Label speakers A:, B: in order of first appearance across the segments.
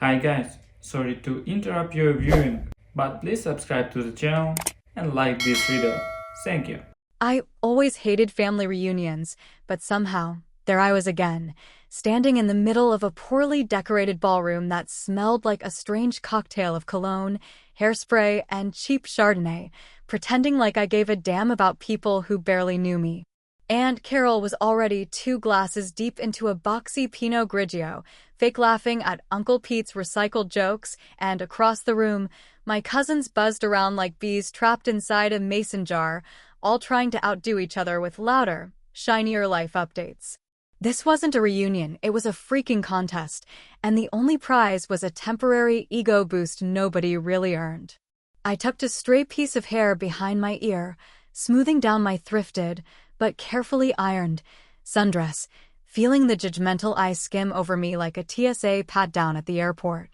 A: Hi guys, sorry to interrupt your viewing, but please subscribe to the channel and like this video. Thank you.
B: I always hated family reunions, but somehow, there I was again, standing in the middle of a poorly decorated ballroom that smelled like a strange cocktail of cologne, hairspray, and cheap Chardonnay, pretending like I gave a damn about people who barely knew me. Aunt Carol was already 2 glasses deep into a boxy Pinot Grigio, fake laughing at Uncle Pete's recycled jokes, and across the room, my cousins buzzed around like bees trapped inside a mason jar, all trying to outdo each other with louder, shinier life updates. This wasn't a reunion, it was a freaking contest, and the only prize was a temporary ego boost nobody really earned. I tucked a stray piece of hair behind my ear, smoothing down my thrifted, but carefully ironed, sundress, feeling the judgmental eyes skim over me like a TSA pat-down at the airport.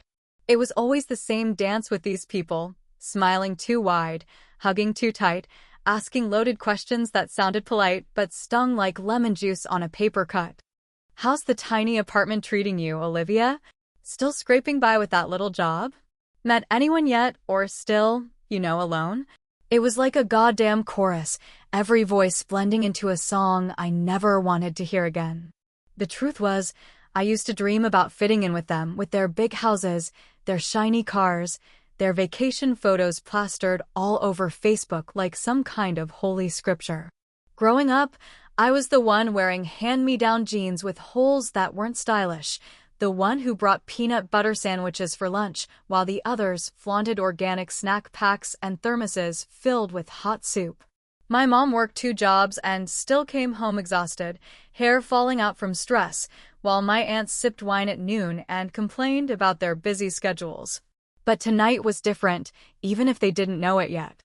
B: It was always the same dance with these people, smiling too wide, hugging too tight, asking loaded questions that sounded polite but stung like lemon juice on a paper cut. "How's the tiny apartment treating you, Olivia? Still scraping by with that little job? Met anyone yet, or still, alone?" It was like a goddamn chorus, every voice blending into a song I never wanted to hear again. The truth was, I used to dream about fitting in with them, with their big houses, their shiny cars, their vacation photos plastered all over Facebook like some kind of holy scripture. Growing up, I was the one wearing hand-me-down jeans with holes that weren't stylish, the one who brought peanut butter sandwiches for lunch, while the others flaunted organic snack packs and thermoses filled with hot soup. My mom worked 2 jobs and still came home exhausted, hair falling out from stress, while my aunts sipped wine at noon and complained about their busy schedules. But tonight was different, even if they didn't know it yet.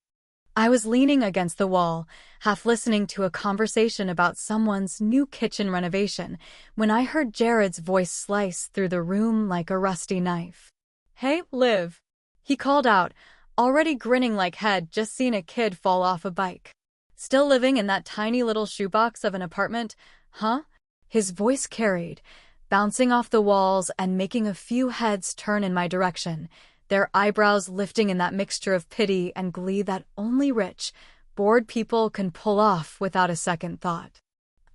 B: I was leaning against the wall, half listening to a conversation about someone's new kitchen renovation, when I heard Jared's voice slice through the room like a rusty knife. "Hey, Liv," he called out, already grinning like he'd just seen a kid fall off a bike. "Still living in that tiny little shoebox of an apartment, huh?" His voice carried, bouncing off the walls and making a few heads turn in my direction, their eyebrows lifting in that mixture of pity and glee that only rich, bored people can pull off without a second thought.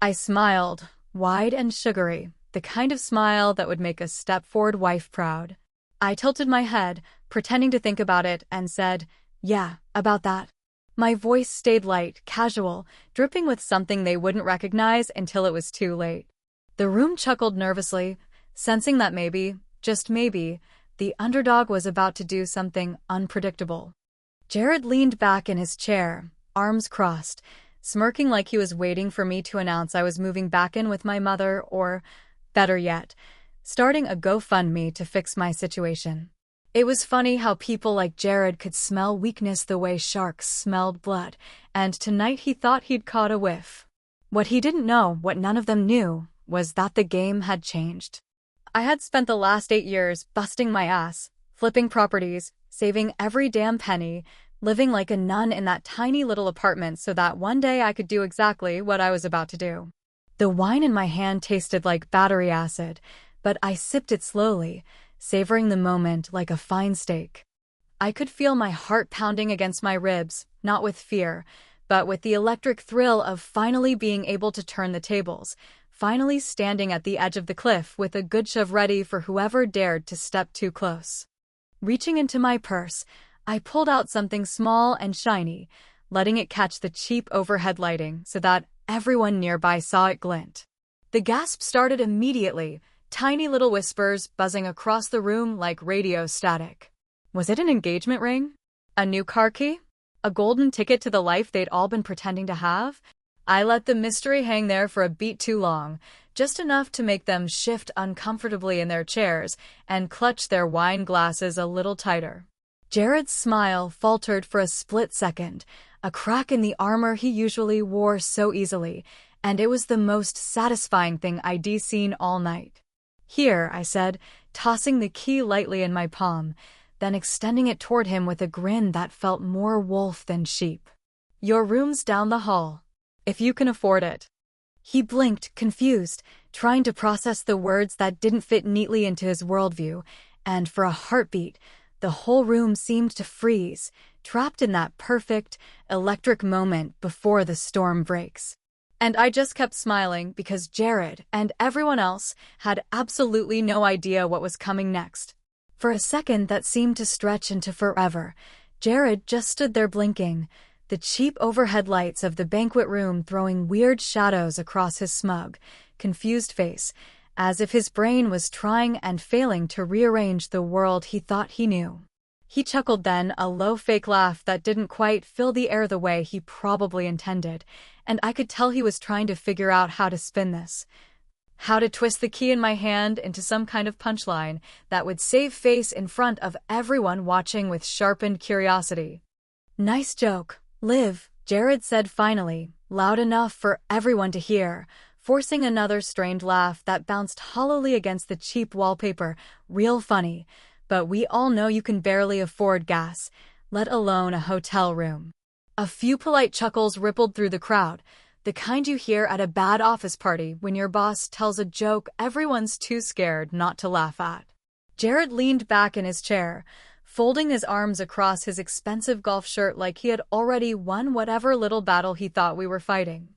B: I smiled, wide and sugary, the kind of smile that would make a Stepford wife proud. I tilted my head, pretending to think about it, and said, "Yeah, about that." My voice stayed light, casual, dripping with something they wouldn't recognize until it was too late. The room chuckled nervously, sensing that maybe, just maybe, the underdog was about to do something unpredictable. Jared leaned back in his chair, arms crossed, smirking like he was waiting for me to announce I was moving back in with my mother or, better yet, starting a GoFundMe to fix my situation. It was funny how people like Jared could smell weakness the way sharks smelled blood, and tonight he thought he'd caught a whiff. What he didn't know, what none of them knew, was that the game had changed. I had spent the last 8 years busting my ass, flipping properties, saving every damn penny, living like a nun in that tiny little apartment so that one day I could do exactly what I was about to do. The wine in my hand tasted like battery acid, but I sipped it slowly, savoring the moment like a fine steak. I could feel my heart pounding against my ribs, not with fear, but with the electric thrill of finally being able to turn the tables, finally standing at the edge of the cliff with a good shove ready for whoever dared to step too close. Reaching into my purse, I pulled out something small and shiny, letting it catch the cheap overhead lighting so that everyone nearby saw it glint. The gasp started immediately, tiny little whispers buzzing across the room like radio static. Was it an engagement ring? A new car key? A golden ticket to the life they'd all been pretending to have? I let the mystery hang there for a beat too long, just enough to make them shift uncomfortably in their chairs and clutch their wine glasses a little tighter. Jared's smile faltered for a split second, a crack in the armor he usually wore so easily, and it was the most satisfying thing I'd seen all night. "Here," I said, tossing the key lightly in my palm, then extending it toward him with a grin that felt more wolf than sheep. "Your room's down the hall. If you can afford it." He blinked, confused, trying to process the words that didn't fit neatly into his worldview, and for a heartbeat, the whole room seemed to freeze, trapped in that perfect, electric moment before the storm breaks. And I just kept smiling because Jared and everyone else had absolutely no idea what was coming next. For a second that seemed to stretch into forever, Jared just stood there blinking, the cheap overhead lights of the banquet room throwing weird shadows across his smug, confused face, as if his brain was trying and failing to rearrange the world he thought he knew. He chuckled then, a low fake laugh that didn't quite fill the air the way he probably intended, and I could tell he was trying to figure out how to spin this. How to twist the key in my hand into some kind of punchline that would save face in front of everyone watching with sharpened curiosity. "Nice joke, Liv," Jared said finally, loud enough for everyone to hear, forcing another strained laugh that bounced hollowly against the cheap wallpaper. "Real funny, but we all know you can barely afford gas, let alone a hotel room." A few polite chuckles rippled through the crowd, the kind you hear at a bad office party when your boss tells a joke everyone's too scared not to laugh at. Jared leaned back in his chair, folding his arms across his expensive golf shirt like he had already won whatever little battle he thought we were fighting.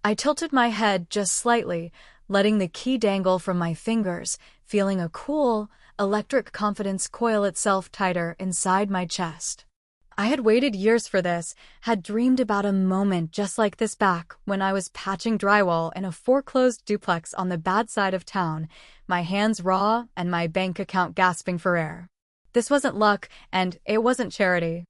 B: I tilted my head just slightly, letting the key dangle from my fingers, feeling a cool, electric confidence coil itself tighter inside my chest. I had waited years for this, had dreamed about a moment just like this back when I was patching drywall in a foreclosed duplex on the bad side of town, my hands raw and my bank account gasping for air. This wasn't luck, and it wasn't charity.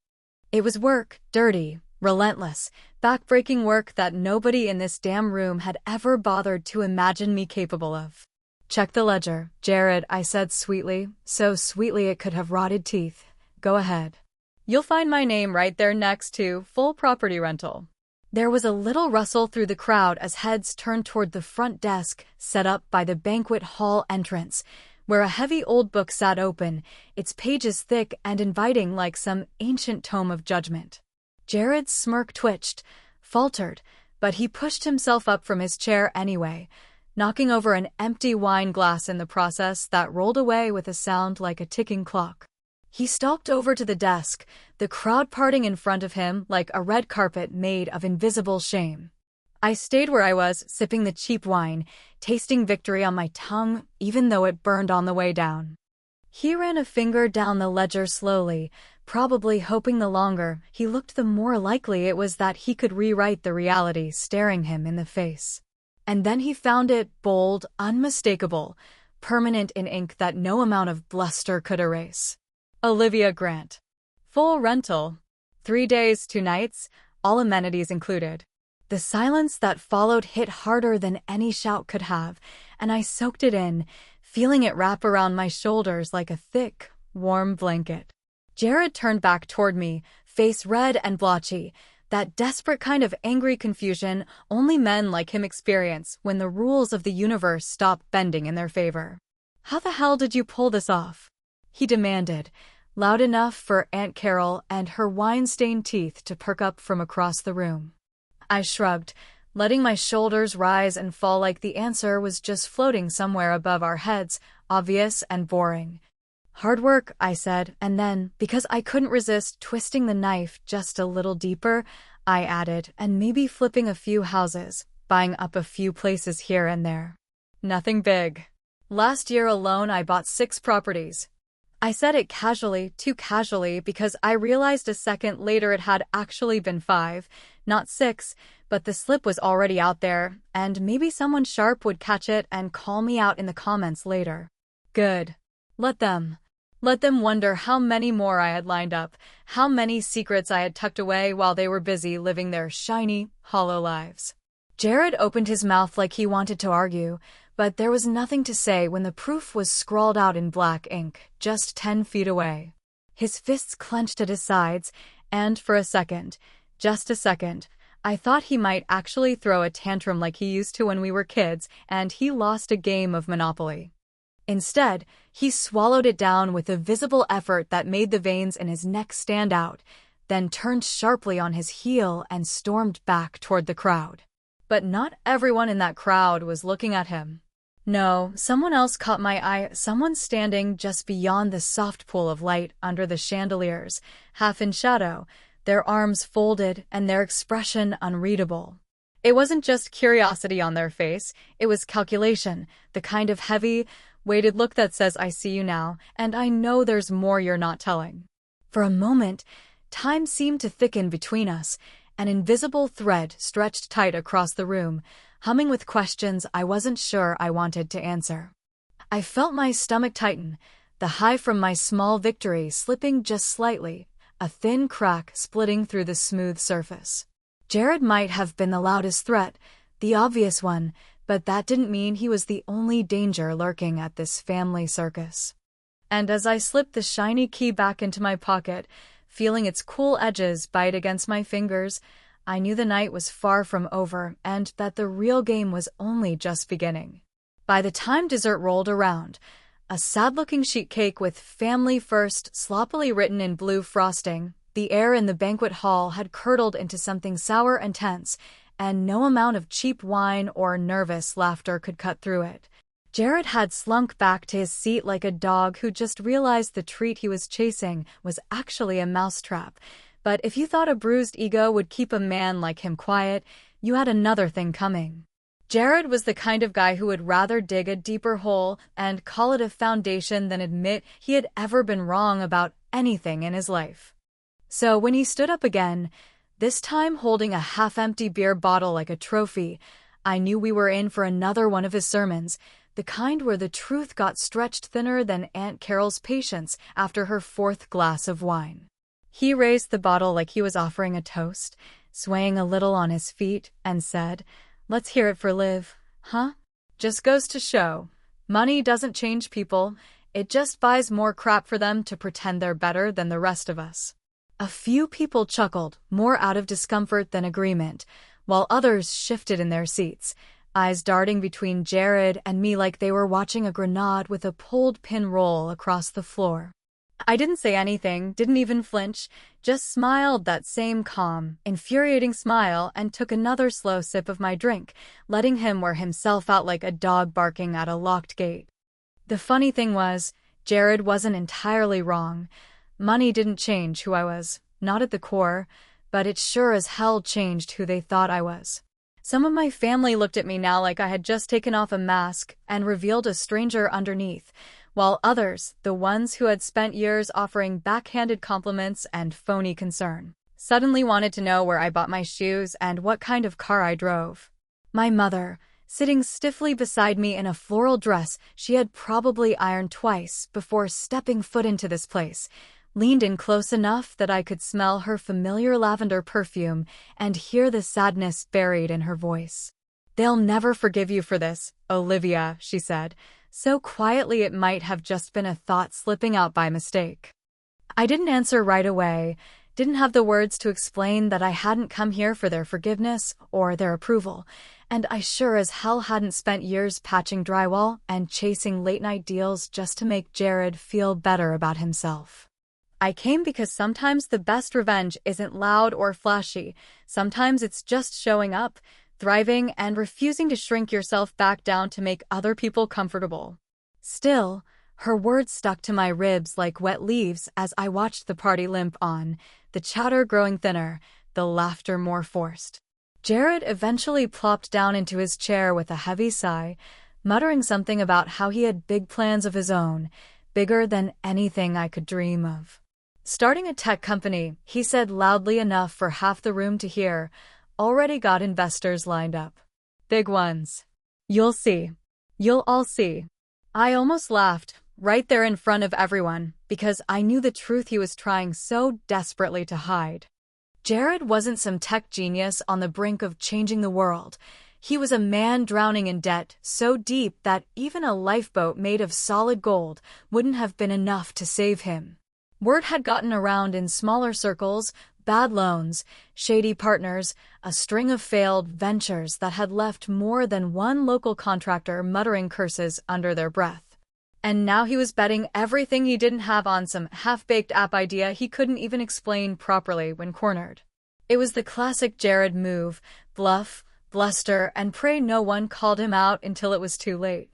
B: It was work, dirty, relentless, back-breaking work that nobody in this damn room had ever bothered to imagine me capable of. "Check the ledger, Jared," I said sweetly, so sweetly it could have rotted teeth. "Go ahead. You'll find my name right there next to full property rental." There was a little rustle through the crowd as heads turned toward the front desk set up by the banquet hall entrance, where a heavy old book sat open, its pages thick and inviting like some ancient tome of judgment. Jared's smirk twitched, faltered, but he pushed himself up from his chair anyway, knocking over an empty wine glass in the process that rolled away with a sound like a ticking clock. He stalked over to the desk, the crowd parting in front of him like a red carpet made of invisible shame. I stayed where I was, sipping the cheap wine, tasting victory on my tongue, even though it burned on the way down. He ran a finger down the ledger slowly, probably hoping the longer he looked the more likely it was that he could rewrite the reality staring him in the face. And then he found it bold, unmistakable, permanent in ink that no amount of bluster could erase. Olivia Grant. Full rental. 3 days, 2 nights, all amenities included. The silence that followed hit harder than any shout could have, and I soaked it in, feeling it wrap around my shoulders like a thick, warm blanket. Jared turned back toward me, face red and blotchy, that desperate kind of angry confusion only men like him experience when the rules of the universe stop bending in their favor. "How the hell did you pull this off?" he demanded, loud enough for Aunt Carol and her wine-stained teeth to perk up from across the room. I shrugged, letting my shoulders rise and fall like the answer was just floating somewhere above our heads, obvious and boring. "Hard work," I said, and then, because I couldn't resist twisting the knife just a little deeper, I added, "and maybe flipping a few houses, buying up a few places here and there. Nothing big. Last year alone I bought 6 properties." I said it casually, too casually, because I realized a second later it had actually been 5, not 6, but the slip was already out there, and maybe someone sharp would catch it and call me out in the comments later. Good. Let them wonder how many more I had lined up, how many secrets I had tucked away while they were busy living their shiny, hollow lives. Jared opened his mouth like he wanted to argue, but there was nothing to say when the proof was scrawled out in black ink, just 10 feet away. His fists clenched at his sides, and for a second, just a second, I thought he might actually throw a tantrum like he used to when we were kids and he lost a game of Monopoly. Instead, he swallowed it down with a visible effort that made the veins in his neck stand out, then turned sharply on his heel and stormed back toward the crowd. But not everyone in that crowd was looking at him. No, someone else caught my eye, someone standing just beyond the soft pool of light under the chandeliers, half in shadow, their arms folded and their expression unreadable. It wasn't just curiosity on their face, it was calculation, the kind of heavy, weighted look that says, I see you now, and I know there's more you're not telling. For a moment, time seemed to thicken between us, an invisible thread stretched tight across the room, humming with questions I wasn't sure I wanted to answer. I felt my stomach tighten, the high from my small victory slipping just slightly, a thin crack splitting through the smooth surface. Jared might have been the loudest threat, the obvious one, but that didn't mean he was the only danger lurking at this family circus. And as I slipped the shiny key back into my pocket, feeling its cool edges bite against my fingers, I knew the night was far from over and that the real game was only just beginning. By the time dessert rolled around, a sad-looking sheet cake with "Family First" sloppily written in blue frosting, the air in the banquet hall had curdled into something sour and tense, and no amount of cheap wine or nervous laughter could cut through it. Jared had slunk back to his seat like a dog who just realized the treat he was chasing was actually a mousetrap. But if you thought a bruised ego would keep a man like him quiet, you had another thing coming. Jared was the kind of guy who would rather dig a deeper hole and call it a foundation than admit he had ever been wrong about anything in his life. So when he stood up again, this time holding a half-empty beer bottle like a trophy, I knew we were in for another one of his sermons, the kind where the truth got stretched thinner than Aunt Carol's patience after her fourth glass of wine. He raised the bottle like he was offering a toast, swaying a little on his feet, and said, "Let's hear it for Liv, huh? Just goes to show. Money doesn't change people, it just buys more crap for them to pretend they're better than the rest of us." A few people chuckled, more out of discomfort than agreement, while others shifted in their seats, eyes darting between Jared and me like they were watching a grenade with a pulled pin roll across the floor. I didn't say anything, didn't even flinch, just smiled that same calm, infuriating smile and took another slow sip of my drink, letting him wear himself out like a dog barking at a locked gate. The funny thing was, Jared wasn't entirely wrong. Money didn't change who I was, not at the core, but it sure as hell changed who they thought I was. Some of my family looked at me now like I had just taken off a mask and revealed a stranger underneath, while others, the ones who had spent years offering backhanded compliments and phony concern, suddenly wanted to know where I bought my shoes and what kind of car I drove. My mother, sitting stiffly beside me in a floral dress she had probably ironed twice before stepping foot into this place, leaned in close enough that I could smell her familiar lavender perfume and hear the sadness buried in her voice. "They'll never forgive you for this, Olivia," she said, so quietly it might have just been a thought slipping out by mistake. I didn't answer right away, didn't have the words to explain that I hadn't come here for their forgiveness or their approval, and I sure as hell hadn't spent years patching drywall and chasing late-night deals just to make Jared feel better about himself. I came because sometimes the best revenge isn't loud or flashy. Sometimes it's just showing up, thriving, and refusing to shrink yourself back down to make other people comfortable. Still, her words stuck to my ribs like wet leaves as I watched the party limp on, the chatter growing thinner, the laughter more forced. Jared eventually plopped down into his chair with a heavy sigh, muttering something about how he had big plans of his own, bigger than anything I could dream of. Starting a tech company, he said loudly enough for half the room to hear, already got investors lined up. Big ones. You'll see. You'll all see. I almost laughed, right there in front of everyone, because I knew the truth he was trying so desperately to hide. Jared wasn't some tech genius on the brink of changing the world. He was a man drowning in debt so deep that even a lifeboat made of solid gold wouldn't have been enough to save him. Word had gotten around in smaller circles, bad loans, shady partners, a string of failed ventures that had left more than one local contractor muttering curses under their breath. And now he was betting everything he didn't have on some half-baked app idea he couldn't even explain properly when cornered. It was the classic Jared move, bluff, bluster, and pray no one called him out until it was too late.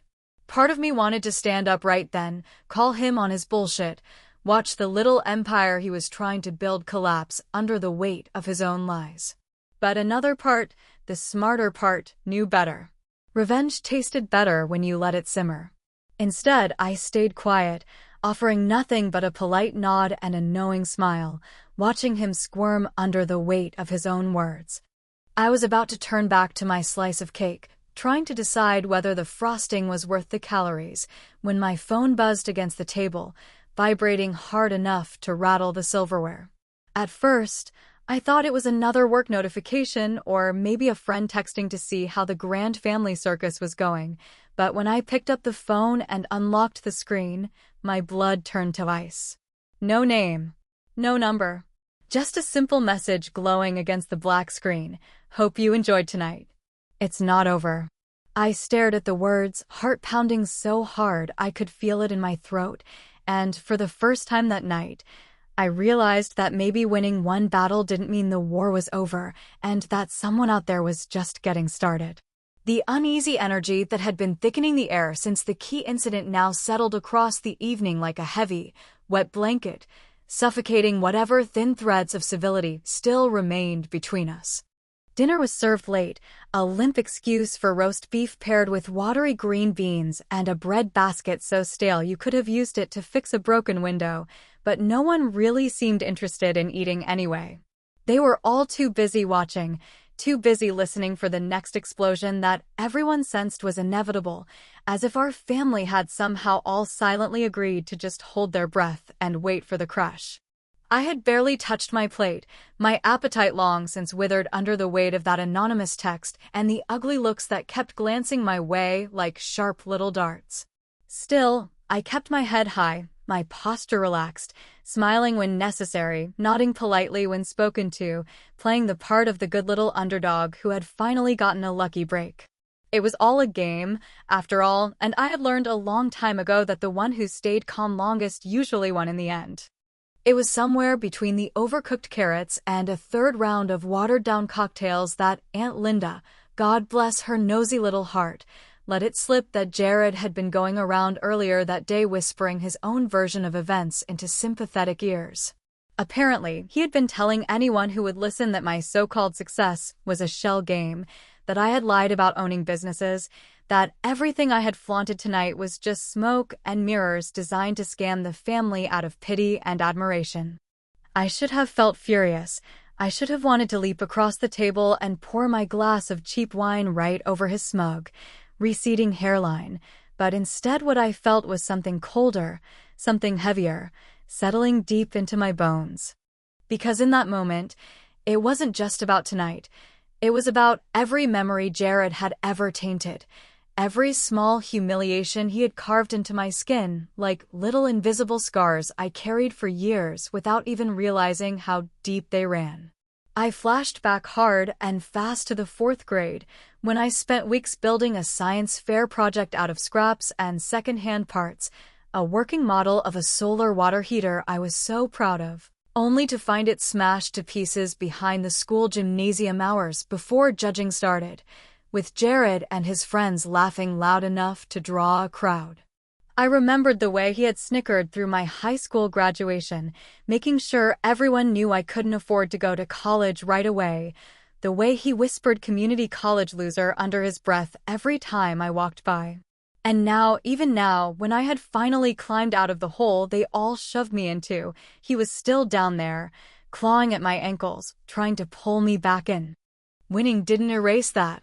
B: Part of me wanted to stand up right then, call him on his bullshit, watch the little empire he was trying to build collapse under the weight of his own lies. But another part, the smarter part, knew better. Revenge tasted better when you let it simmer. Instead, I stayed quiet, offering nothing but a polite nod and a knowing smile, watching him squirm under the weight of his own words. I was about to turn back to my slice of cake, trying to decide whether the frosting was worth the calories, when my phone buzzed against the table, vibrating hard enough to rattle the silverware. At first, I thought it was another work notification or maybe a friend texting to see how the grand family circus was going, but when I picked up the phone and unlocked the screen, my blood turned to ice. No name, no number, just a simple message glowing against the black screen. Hope you enjoyed tonight. It's not over. I stared at the words, heart pounding so hard I could feel it in my throat, and for the first time that night, I realized that maybe winning one battle didn't mean the war was over, and that someone out there was just getting started. The uneasy energy that had been thickening the air since the key incident now settled across the evening like a heavy, wet blanket, suffocating whatever thin threads of civility still remained between us. Dinner was served late, a limp excuse for roast beef paired with watery green beans and a bread basket so stale you could have used it to fix a broken window, but no one really seemed interested in eating anyway. They were all too busy watching, too busy listening for the next explosion that everyone sensed was inevitable, as if our family had somehow all silently agreed to just hold their breath and wait for the crush. I had barely touched my plate, my appetite long since withered under the weight of that anonymous text and the ugly looks that kept glancing my way like sharp little darts. Still, I kept my head high, my posture relaxed, smiling when necessary, nodding politely when spoken to, playing the part of the good little underdog who had finally gotten a lucky break. It was all a game, after all, and I had learned a long time ago that the one who stayed calm longest usually won in the end. It was somewhere between the overcooked carrots and a third round of watered-down cocktails that Aunt Linda, God bless her nosy little heart, let it slip that Jared had been going around earlier that day whispering his own version of events into sympathetic ears. Apparently, he had been telling anyone who would listen that my so-called success was a shell game, that I had lied about owning businesses, that everything I had flaunted tonight was just smoke and mirrors designed to scam the family out of pity and admiration. I should have felt furious. I should have wanted to leap across the table and pour my glass of cheap wine right over his smug, receding hairline, but instead what I felt was something colder, something heavier, settling deep into my bones. Because in that moment, it wasn't just about tonight. It was about every memory Jared had ever tainted, every small humiliation he had carved into my skin, like little invisible scars I carried for years without even realizing how deep they ran. I flashed back hard and fast to the 4th grade, when I spent weeks building a science fair project out of scraps and second-hand parts, a working model of a solar water heater I was so proud of, only to find it smashed to pieces behind the school gymnasium hours before judging started, with Jared and his friends laughing loud enough to draw a crowd. I remembered the way he had snickered through my high school graduation, making sure everyone knew I couldn't afford to go to college right away, the way he whispered community college loser under his breath every time I walked by. And now, even now, when I had finally climbed out of the hole they all shoved me into, he was still down there, clawing at my ankles, trying to pull me back in. Winning didn't erase that.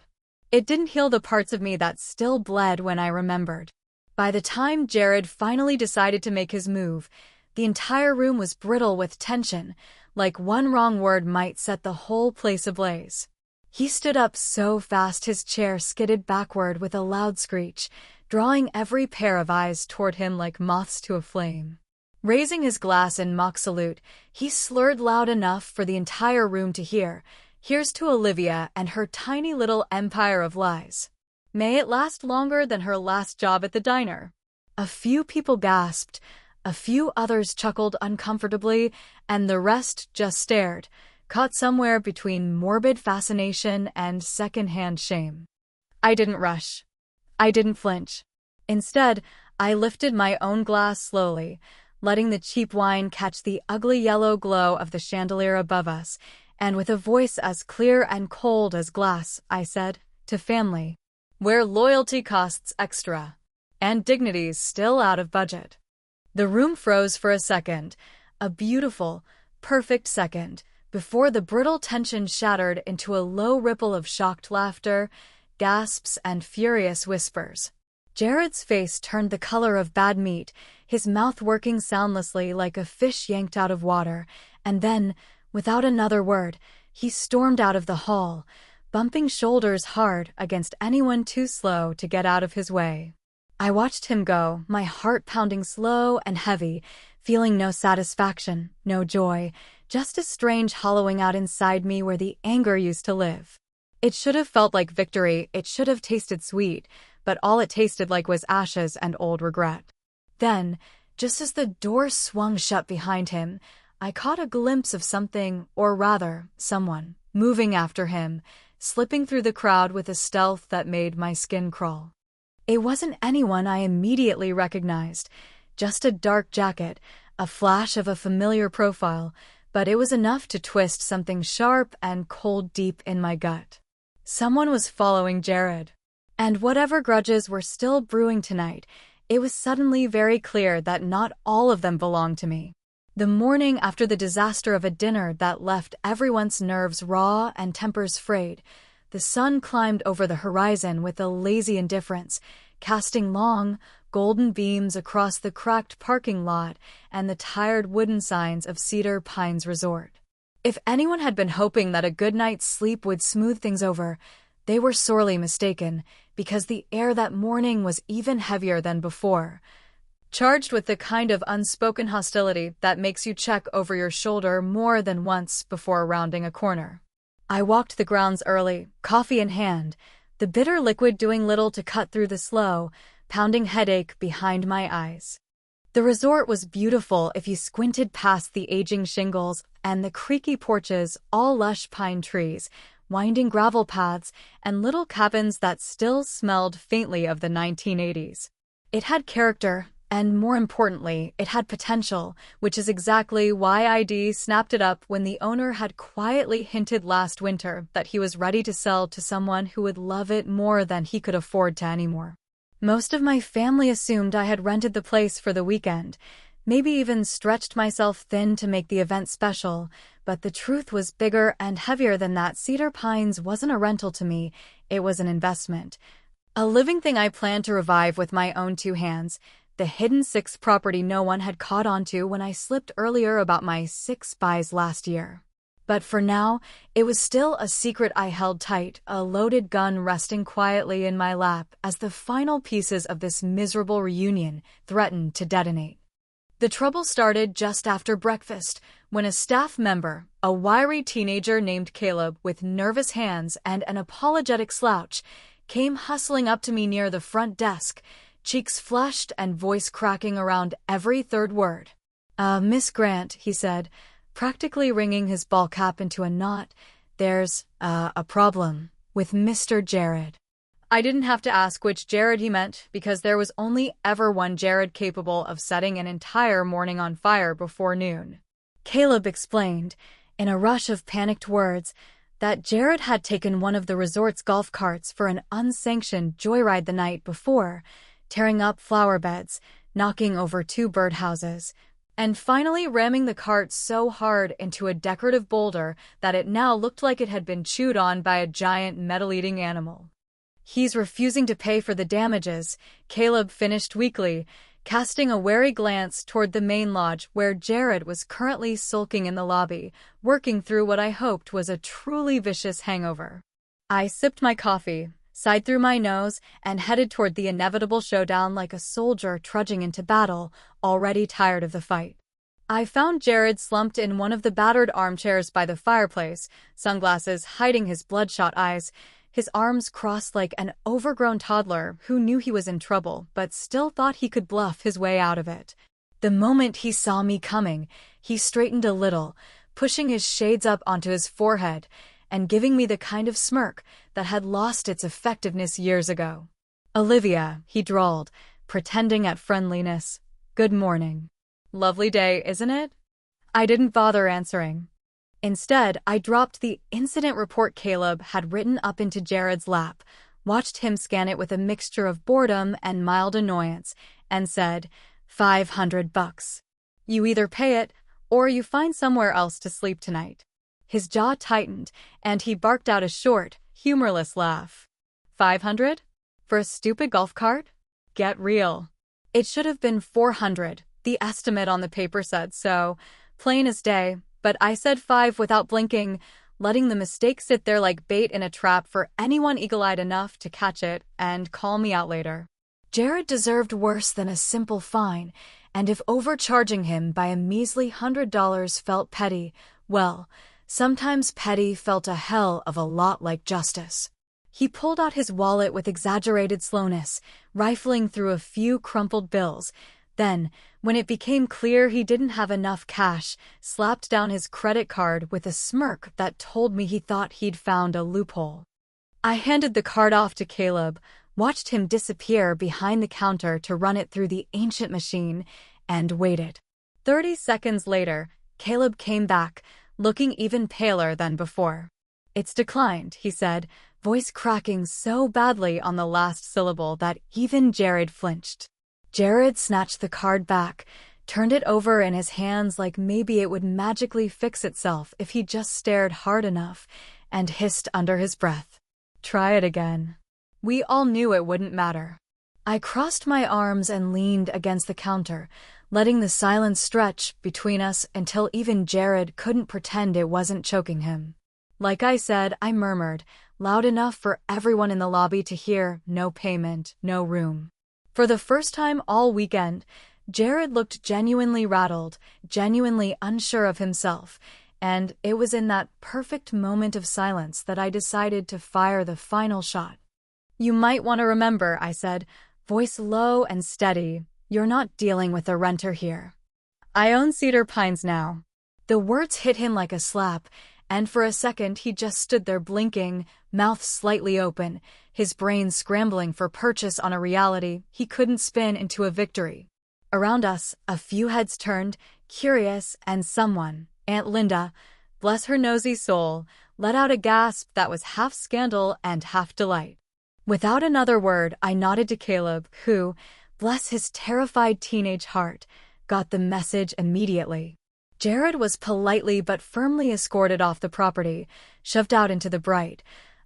B: It didn't heal the parts of me that still bled when I remembered. By the time Jared finally decided to make his move, the entire room was brittle with tension, like one wrong word might set the whole place ablaze. He stood up so fast his chair skidded backward with a loud screech, drawing every pair of eyes toward him like moths to a flame. Raising his glass in mock salute, he slurred loud enough for the entire room to hear, "Here's to Olivia and her tiny little empire of lies. May it last longer than her last job at the diner." A few people gasped, a few others chuckled uncomfortably, and the rest just stared, caught somewhere between morbid fascination and second-hand shame. I didn't rush. I didn't flinch. Instead, I lifted my own glass slowly, letting the cheap wine catch the ugly yellow glow of the chandelier above us, and with a voice as clear and cold as glass, I said, "To family, where loyalty costs extra, and dignity's still out of budget." The room froze for a second, a beautiful, perfect second, before the brittle tension shattered into a low ripple of shocked laughter, gasps, and furious whispers. Jared's face turned the color of bad meat, his mouth working soundlessly like a fish yanked out of water, and then, without another word, he stormed out of the hall, bumping shoulders hard against anyone too slow to get out of his way. I watched him go, my heart pounding slow and heavy, feeling no satisfaction, no joy, just a strange hollowing out inside me where the anger used to live. It should have felt like victory, it should have tasted sweet, but all it tasted like was ashes and old regret. Then, just as the door swung shut behind him, I caught a glimpse of something, or rather, someone, moving after him, slipping through the crowd with a stealth that made my skin crawl. It wasn't anyone I immediately recognized, just a dark jacket, a flash of a familiar profile, but it was enough to twist something sharp and cold deep in my gut. Someone was following Jared. And whatever grudges were still brewing tonight, it was suddenly very clear that not all of them belonged to me. The morning after the disaster of a dinner that left everyone's nerves raw and tempers frayed, the sun climbed over the horizon with a lazy indifference, casting long, golden beams across the cracked parking lot and the tired wooden signs of Cedar Pines Resort. If anyone had been hoping that a good night's sleep would smooth things over, they were sorely mistaken, because the air that morning was even heavier than before, charged with the kind of unspoken hostility that makes you check over your shoulder more than once before rounding a corner. I walked the grounds early, coffee in hand, the bitter liquid doing little to cut through the slow, pounding headache behind my eyes. The resort was beautiful if you squinted past the aging shingles and the creaky porches, all lush pine trees, winding gravel paths, and little cabins that still smelled faintly of the 1980s. It had character, and more importantly, it had potential, which is exactly why ID snapped it up when the owner had quietly hinted last winter that he was ready to sell to someone who would love it more than he could afford to anymore. Most of my family assumed I had rented the place for the weekend, maybe even stretched myself thin to make the event special, but the truth was bigger and heavier than that. Cedar Pines wasn't a rental to me, it was an investment. A living thing I planned to revive with my own two hands, the hidden sixth property no one had caught onto when I slipped earlier about my 6 buys last year. But for now, it was still a secret I held tight, a loaded gun resting quietly in my lap as the final pieces of this miserable reunion threatened to detonate. The trouble started just after breakfast, when a staff member, a wiry teenager named Caleb with nervous hands and an apologetic slouch, came hustling up to me near the front desk, cheeks flushed and voice cracking around every third word. "Miss Grant," he said, practically wringing his ball cap into a knot, "there's, a problem with Mr. Jared." I didn't have to ask which Jared he meant, because there was only ever one Jared capable of setting an entire morning on fire before noon. Caleb explained, in a rush of panicked words, that Jared had taken one of the resort's golf carts for an unsanctioned joyride the night before, tearing up flower beds, knocking over 2 birdhouses, and finally ramming the cart so hard into a decorative boulder that it now looked like it had been chewed on by a giant metal-eating animal. "He's refusing to pay for the damages," Caleb finished weakly, casting a wary glance toward the main lodge where Jared was currently sulking in the lobby, working through what I hoped was a truly vicious hangover. I sipped my coffee, sighed through my nose, and headed toward the inevitable showdown like a soldier trudging into battle, already tired of the fight. I found Jared slumped in one of the battered armchairs by the fireplace, sunglasses hiding his bloodshot eyes, his arms crossed like an overgrown toddler who knew he was in trouble but still thought he could bluff his way out of it. The moment he saw me coming, he straightened a little, pushing his shades up onto his forehead and giving me the kind of smirk that had lost its effectiveness years ago. "Olivia," he drawled, pretending at friendliness. "Good morning. Lovely day, isn't it?" I didn't bother answering. Instead, I dropped the incident report Caleb had written up into Jared's lap, watched him scan it with a mixture of boredom and mild annoyance, and said, $500. You either pay it, or you find somewhere else to sleep tonight. His jaw tightened, and he barked out a short, humorless laugh. 500? For a stupid golf cart? Get real. It should have been 400, the estimate on the paper said so, plain as day, but I said 5 without blinking, letting the mistake sit there like bait in a trap for anyone eagle-eyed enough to catch it and call me out later. Jared deserved worse than a simple fine, and if overcharging him by a measly $100 felt petty, well, sometimes petty felt a hell of a lot like justice. He pulled out his wallet with exaggerated slowness, rifling through a few crumpled bills. Then, when it became clear he didn't have enough cash, slapped down his credit card with a smirk that told me he thought he'd found a loophole. I handed the card off to Caleb, watched him disappear behind the counter to run it through the ancient machine, and waited. 30 seconds later, Caleb came back, looking even paler than before. "It's declined," he said, voice cracking so badly on the last syllable that even Jared flinched. Jared snatched the card back, turned it over in his hands like maybe it would magically fix itself if he just stared hard enough, and hissed under his breath, "Try it again." We all knew it wouldn't matter. I crossed my arms and leaned against the counter, letting the silence stretch between us until even Jared couldn't pretend it wasn't choking him. Like I said, I murmured, loud enough for everyone in the lobby to hear, "No payment, no room." For the first time all weekend, Jared looked genuinely rattled, genuinely unsure of himself, and it was in that perfect moment of silence that I decided to fire the final shot. "You might want to remember," I said, voice low and steady, "you're not dealing with a renter here. I own Cedar Pines now." The words hit him like a slap, and for a second he just stood there blinking, mouth slightly open, his brain scrambling for purchase on a reality he couldn't spin into a victory. Around us, a few heads turned, curious, and someone, Aunt Linda, bless her nosy soul, let out a gasp that was half scandal and half delight. Without another word, I nodded to Caleb, who, bless his terrified teenage heart, got the message immediately. Jared was politely but firmly escorted off the property, shoved out into the bright,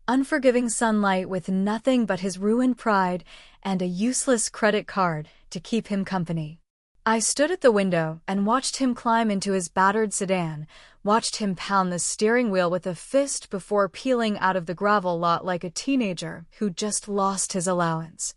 B: unforgiving sunlight with nothing but his ruined pride and a useless credit card to keep him company. I stood at the window and watched him climb into his battered sedan, watched him pound the steering wheel with a fist before peeling out of the gravel lot like a teenager who just lost his allowance.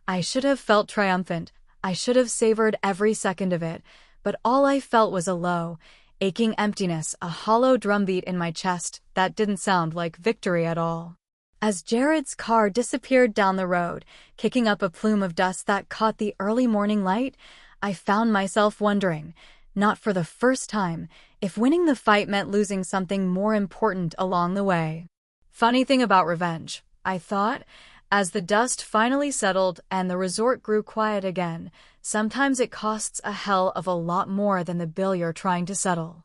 B: I should have felt triumphant. I should have savored every second of it, but all I felt was a low, aching emptiness, a hollow drumbeat in my chest that didn't sound like victory at all. As Jared's car disappeared down the road, kicking up a plume of dust that caught the early morning light, I found myself wondering, not for the first time, if winning the fight meant losing something more important along the way. Funny thing about revenge, I thought, as the dust finally settled and the resort grew quiet again, sometimes it costs a hell of a lot more than the bill you're trying to settle.